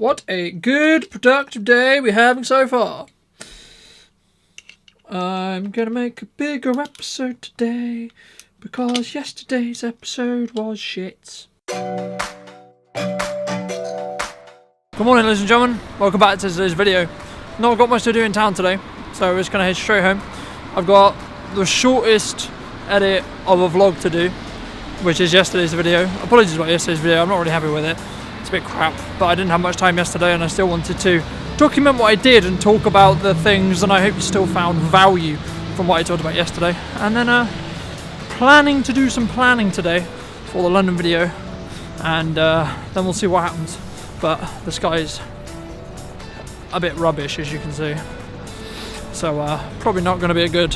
What a good, productive day we're having so far. I'm gonna make a bigger episode today because yesterday's episode was shit. Good morning, ladies and gentlemen. Welcome back to today's video. Not got much to do in town today, so we're just gonna head straight home. I've got the shortest edit of a vlog to do, which is yesterday's video. Apologies about yesterday's video, I'm not really happy with it. It's a bit crap, but I didn't have much time yesterday and I still wanted to document what I did and talk about the things, and I hope you still found value from what I talked about yesterday. And then planning to do some planning today for the London video, and then we'll see what happens. But the sky's a bit rubbish, as you can see, so probably not going to be a good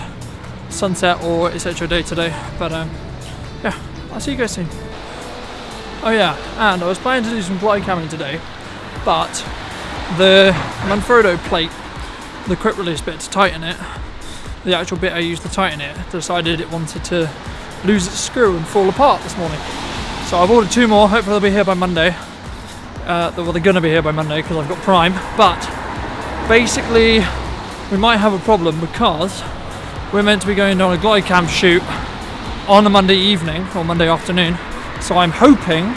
sunset or etc. day today, but yeah, I'll see you guys soon. Oh yeah, and I was planning to do some glide camming today, but the Manfrotto plate, the quick release bit to tighten it, the actual bit I used to tighten it, decided it wanted to lose its screw and fall apart this morning. So I've ordered 2 more, hopefully they'll be here by Monday. Well, they're going to be here by Monday because I've got Prime, but basically we might have a problem because we're meant to be going on a glide cam shoot on a Monday evening or Monday afternoon. So I'm hoping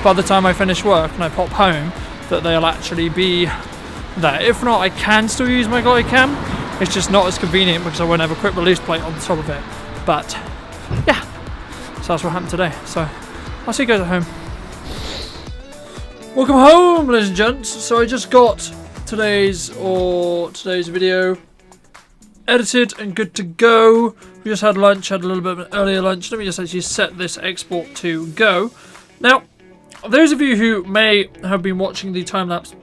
by the time I finish work and I pop home that they'll actually be there. If not, I can still use my glide cam. It's just not as convenient because I won't have a quick release plate on the top of it. But yeah, so that's what happened today. So I'll see you guys at home. Welcome home, ladies and gents. So I just got today's video edited and good to go. We just had lunch, had a little bit of an earlier lunch. Let me just actually set this export to go. Now, those of you who may have been watching the time-lapse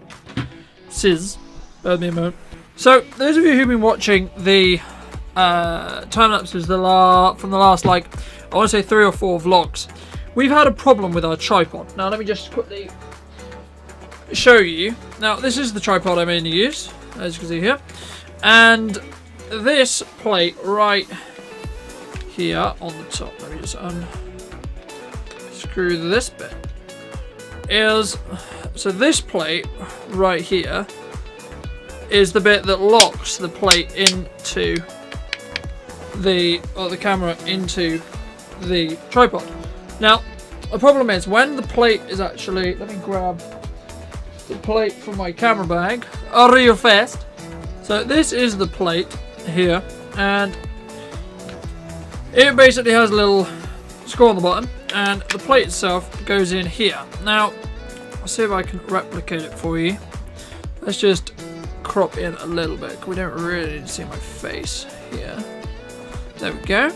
bear me a moment. So, those of you who've been watching the time-lapses from the last, like, I want to say 3 or 4 vlogs, we've had a problem with our tripod. Now, let me just quickly show you. Now, this is the tripod I mainly use, as you can see here. And this plate right here on the top, let me just unscrew this bit, so this plate right here is the bit that locks the plate into the camera into the tripod. Now the problem is when the plate is actually, let me grab the plate from my camera bag real fast. So this is the plate here, and it basically has a little screw on the bottom, and the plate itself goes in here. Now, I'll see if I can replicate it for you. Let's just crop in a little bit, because we don't really need to see my face here. There we go.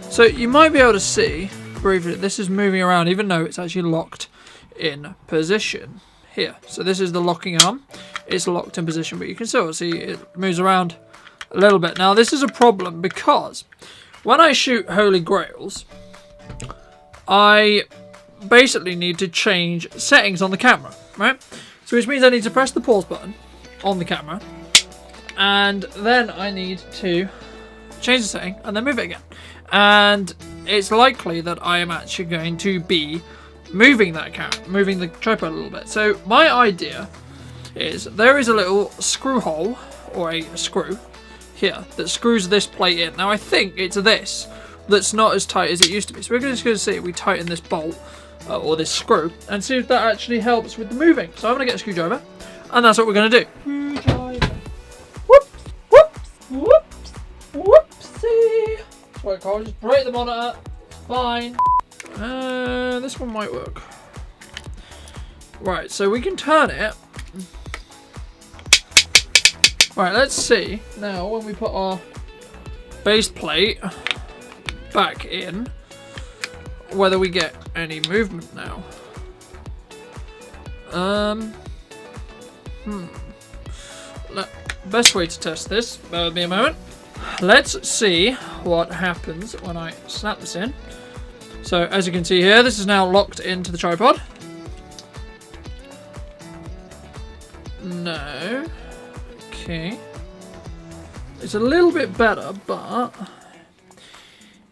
So you might be able to see briefly this is moving around, even though it's actually locked in position here. So this is the locking arm. It's locked in position, but you can still see it moves around a little bit. Now, this is a problem because when I shoot Holy Grails, I basically need to change settings on the camera, right? So which means I need to press the pause button on the camera, and then I need to change the setting and then move it again. And it's likely that I am actually going to be moving the tripod a little bit. So my idea is there is a little screw hole, or a screw here, that screws this plate in. Now I think it's this that's not as tight as it used to be. So we're just going to see if we tighten this bolt or this screw and see if that actually helps with the moving. So I'm going to get a screwdriver, and that's what we're going to do. Screwdriver. Whoops, whoops, whoops, whoopsie. Right, Carl, just break the monitor. Fine. This one might work. Right, so we can turn it. Right, let's see now when we put our base plate back in whether we get any movement now. Best way to test this, bear with me a moment. Let's see what happens when I snap this in. So as you can see here, this is now locked into the tripod. No. Okay. It's a little bit better, but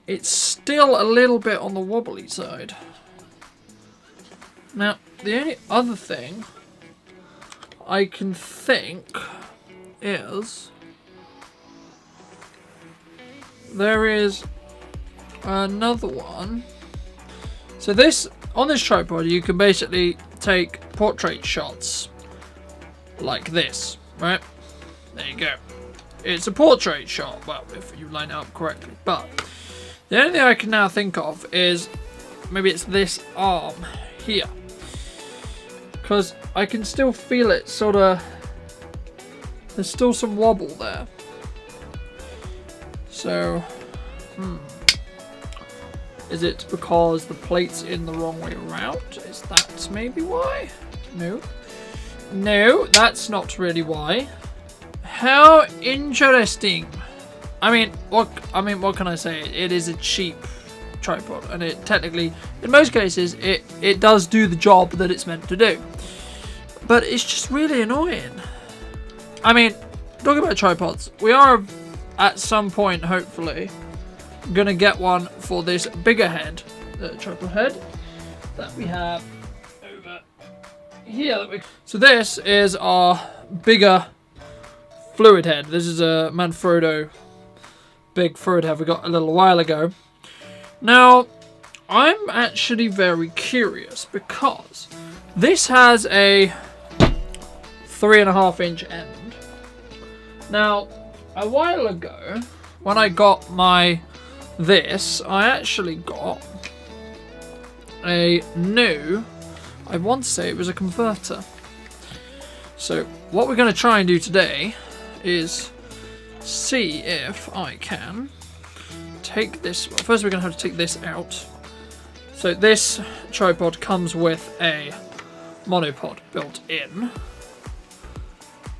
it's still a little bit on the wobbly side. Now, the only other thing I can think is there is another one. So this, on this tripod, you can basically take portrait shots like this, right? There you go. It's a portrait shot, well, if you line it up correctly. But the only thing I can now think of is maybe it's this arm here, because I can still feel it sort of, there's still some wobble there. So, is it because the plate's in the wrong way around? Is that maybe why? No. No, that's not really why. How interesting. I mean, what can I say? It is a cheap tripod, and it technically, in most cases, it does do the job that it's meant to do. But it's just really annoying. I mean, talking about tripods, we are at some point, hopefully, gonna get one for this bigger head, the tripod head that we have over here. So this is our bigger fluid head. This is a Manfrotto big fluid head we got a little while ago. Now, I'm actually very curious because this has a 3.5-inch end. Now, a while ago, when I got my this, I actually got a new, I want to say it was a converter. So what we're going to try and do today is see if I can take this, well, first we're going to have to take this out. So this tripod comes with a monopod built in,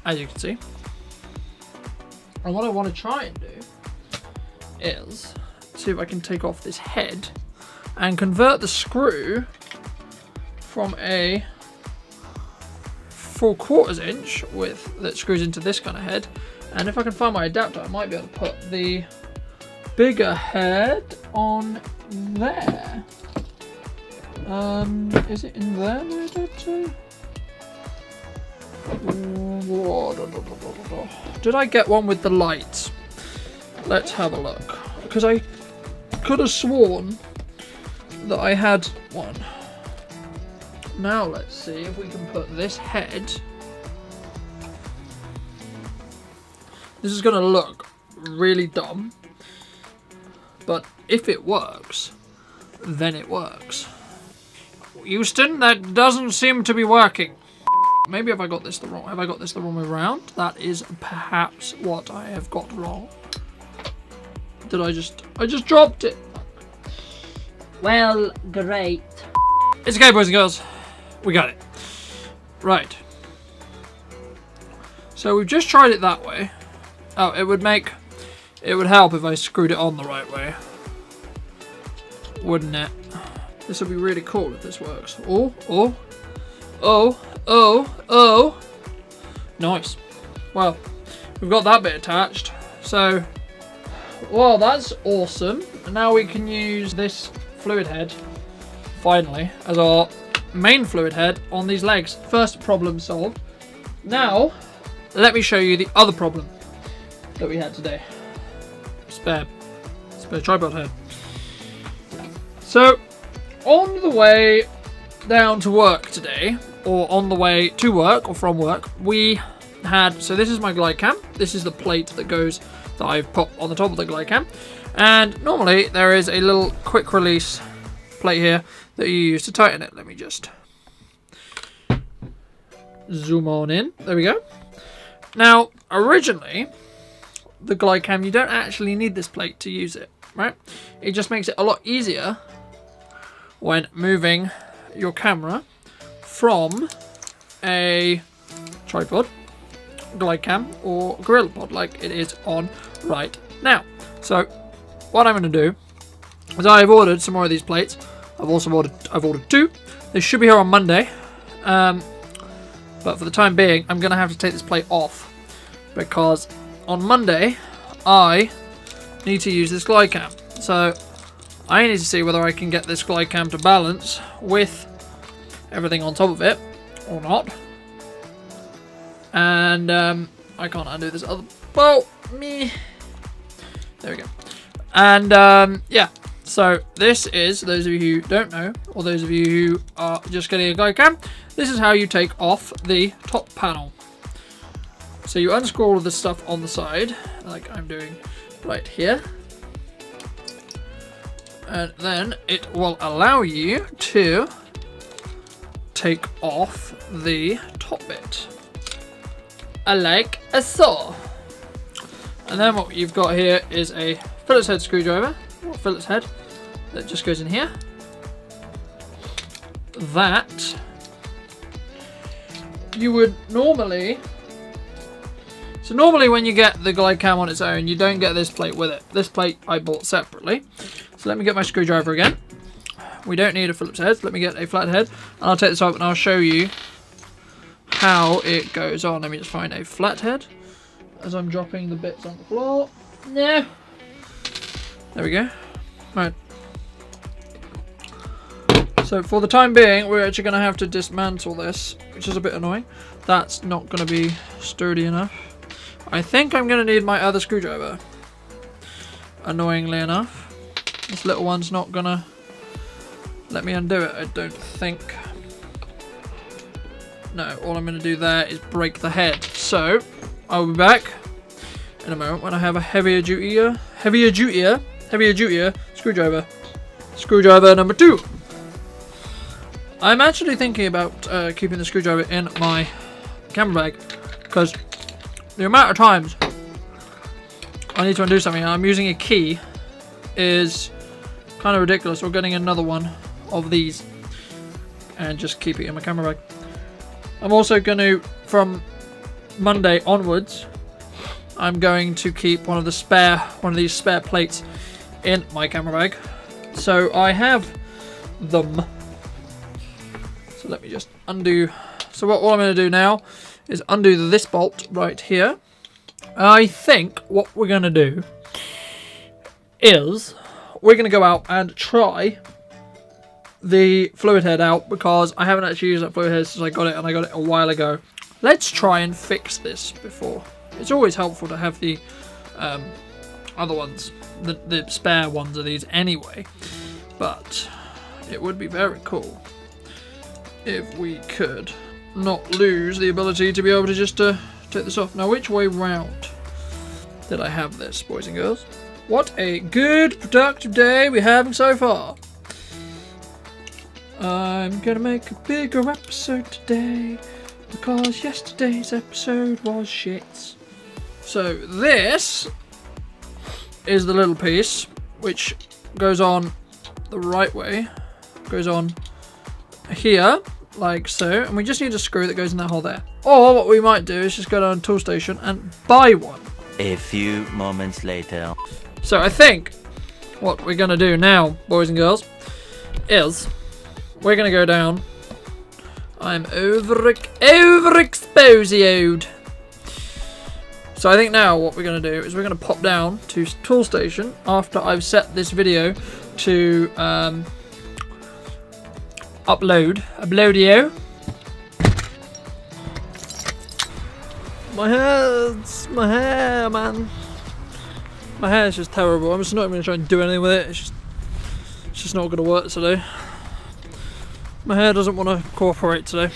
as you can see. And what I want to try and do is see if I can take off this head and convert the screw from a 4/4 inch width that screws into this kind of head. And if I can find my adapter, I might be able to put the bigger head on there. Is it in there, my adapter? Did I get one with the lights? Let's have a look. Because I could have sworn that I had one. Now let's see if we can put this head. This is going to look really dumb. But if it works, then it works. Houston, that doesn't seem to be working. Maybe have I got this the wrong way around? That is perhaps what I have got wrong. Did I just dropped it. Well, great. It's okay, boys and girls. We got it. Right. So we've just tried it that way. Oh, it would help if I screwed it on the right way. Wouldn't it? This would be really cool if this works. Oh, oh, oh, oh, oh. Nice. Well, we've got that bit attached. So, well, that's awesome. And now we can use this fluid head, finally, as our main fluid head on these legs. First problem solved. Now, let me show you the other problem that we had today. Spare tripod head. So, on the way down to work today, or on the way to work or from work, we had, so this is my glide cam. This is the plate that I've put on the top of the glide cam. And normally there is a little quick release plate here that you use to tighten it. Let me just zoom on in. There we go. Now, originally, the glide cam, you don't actually need this plate to use it, right? It just makes it a lot easier when moving your camera from a tripod, glide cam, or gorilla pod like it is on right now. So what I'm going to do is I've ordered some more of these plates. I've ordered 2. They should be here on Monday, but for the time being I'm going to have to take this plate off because on Monday I need to use this glide cam. So I need to see whether I can get this glide cam to balance with everything on top of it or not. And I can't undo this other bolt. Me. There we go. And yeah. So this is, those of you who don't know, or those of you who are just getting a guide cam, this is how you take off the top panel. So you unscrew all of this stuff on the side, like I'm doing right here. And then it will allow you to take off the top bit. Like a saw. And then what you've got here is a Phillips head screwdriver. Phillips head that just goes in here. That you would normally, so normally when you get the glide cam on its own, you don't get this plate with it. This plate I bought separately. So let me get my screwdriver again. We don't need a Phillips head. Let me get a flat head, and I'll take this off and I'll show you how it goes on. Let me just find a flat head as I'm dropping the bits on the floor. No. There we go. Right. So for the time being, we're actually going to have to dismantle this, which is a bit annoying. That's not going to be sturdy enough. I think I'm going to need my other screwdriver. Annoyingly enough. This little one's not going to let me undo it, I don't think. No, all I'm going to do there is break the head. So, I'll be back in a moment when I have a heavier dutier screwdriver. Screwdriver number 2. I'm actually thinking about keeping the screwdriver in my camera bag, because the amount of times I need to undo something and I'm using a key is kind of ridiculous. Or getting another one of these and just keep it in my camera bag. I'm also going to, from Monday onwards, I'm going to keep one of these spare plates in my camera bag. So I have them. So let me just undo. So what I'm going to do now is undo this bolt right here. I think what we're going to do is we're going to go out and try the fluid head out, because I haven't actually used that fluid head since I got it, and I got it a while ago. Let's try and fix this before. It's always helpful to have the other ones, the spare ones of these anyway, but it would be very cool if we could not lose the ability to be able to just take this off. Now, which way round did I have this, boys and girls? What a good productive day we're having so far. I'm gonna make a bigger episode today, because yesterday's episode was shit. So this is the little piece which goes on the right way, goes on here like so, and we just need a screw that goes in that hole there. Or what we might do is just go down to Tool Station and buy one. A few moments later. So I think what we're gonna do now, boys and girls, is we're gonna go down. I'm overexposed. So I think now what we're going to do is we're going to pop down to Tool Station after I've set this video to uploadio. My hair, man. My hair is just terrible. I'm just not even going to try and do anything with it. It's just not going to work today. My hair doesn't want to cooperate today.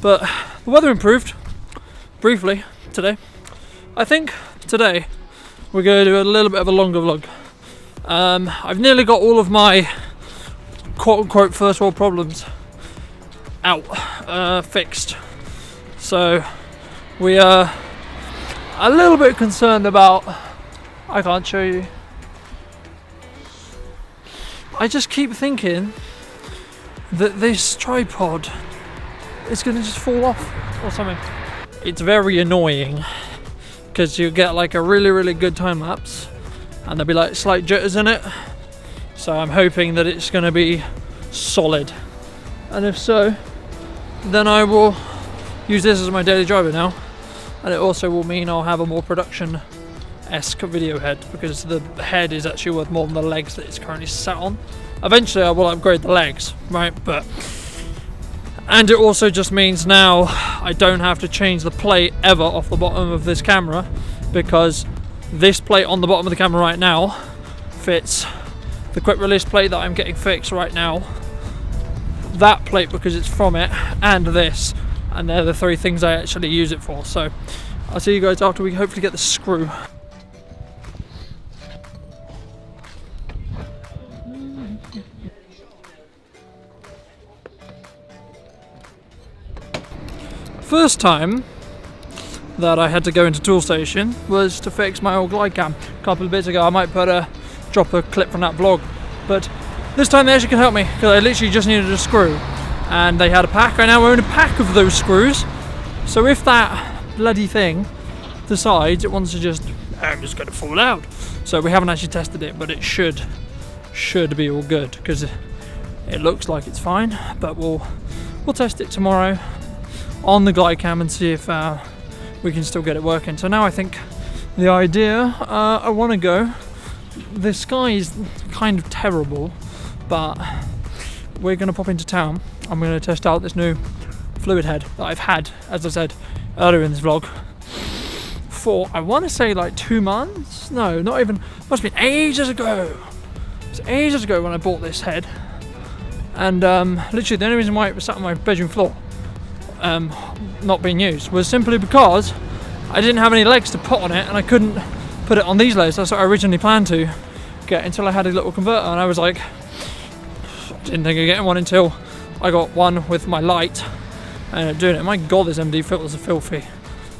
But the weather improved briefly today. I think today we're going to do a little bit of a longer vlog. I've nearly got all of my quote-unquote first world problems out, fixed. So we are a little bit concerned about, I can't show you. I just keep thinking that this tripod is going to just fall off or something. It's very annoying, because you get like a really good time lapse and there'll be like slight jitters in it. So I'm hoping that it's going to be solid, and if so, then I will use this as my daily driver now, and it also will mean I'll have a more production-esque video head, because the head is actually worth more than the legs that it's currently sat on. Eventually I will upgrade the legs, right? But And it also just means now I don't have to change the plate ever off the bottom of this camera, because this plate on the bottom of the camera right now fits the quick release plate that I'm getting fixed right now, that plate because it's from it, and this, and they're the three things I actually use it for. So I'll see you guys after we hopefully get the screw. First time that I had to go into Tool Station was to fix my old glide cam. A couple of bits ago I might drop a clip from that vlog, but this time they actually can help me, because I literally just needed a screw and they had a pack. I now own a pack of those screws, so if that bloody thing decides it wants to just, I'm just going to fall out. So we haven't actually tested it, but it should be all good, because it looks like it's fine, but we'll test it tomorrow on the glide cam and see if we can still get it working. So now I think the idea, I want to go, the sky is kind of terrible, but we're going to pop into town. I'm going to test out this new fluid head that I've had, as I said earlier in this vlog, for I want to say like 2 months. No, not even, must have been ages ago. It was ages ago when I bought this head, and literally the only reason why it was sat on my bedroom floor not being used was simply because I didn't have any legs to put on it, and I couldn't put it on these legs. That's what I originally planned to get, until I had a little converter, and I was like, didn't think of getting one until I got one with my light and ended up doing it. My god, these MD filters are filthy.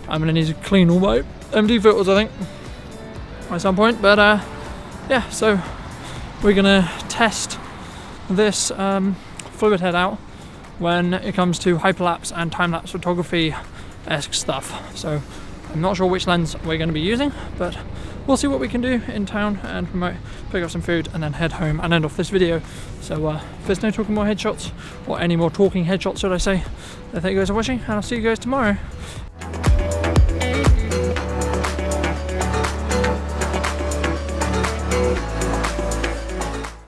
I'm gonna need to clean all my MD filters, I think, at some point. But yeah, so we're gonna test this fluid head out when it comes to hyperlapse and time-lapse photography-esque stuff. So I'm not sure which lens we're going to be using, but we'll see what we can do in town, and we might pick up some food and then head home and end off this video. So if there's no talking more headshots, or any more talking headshots should I say, then thank you guys for watching, and I'll see you guys tomorrow.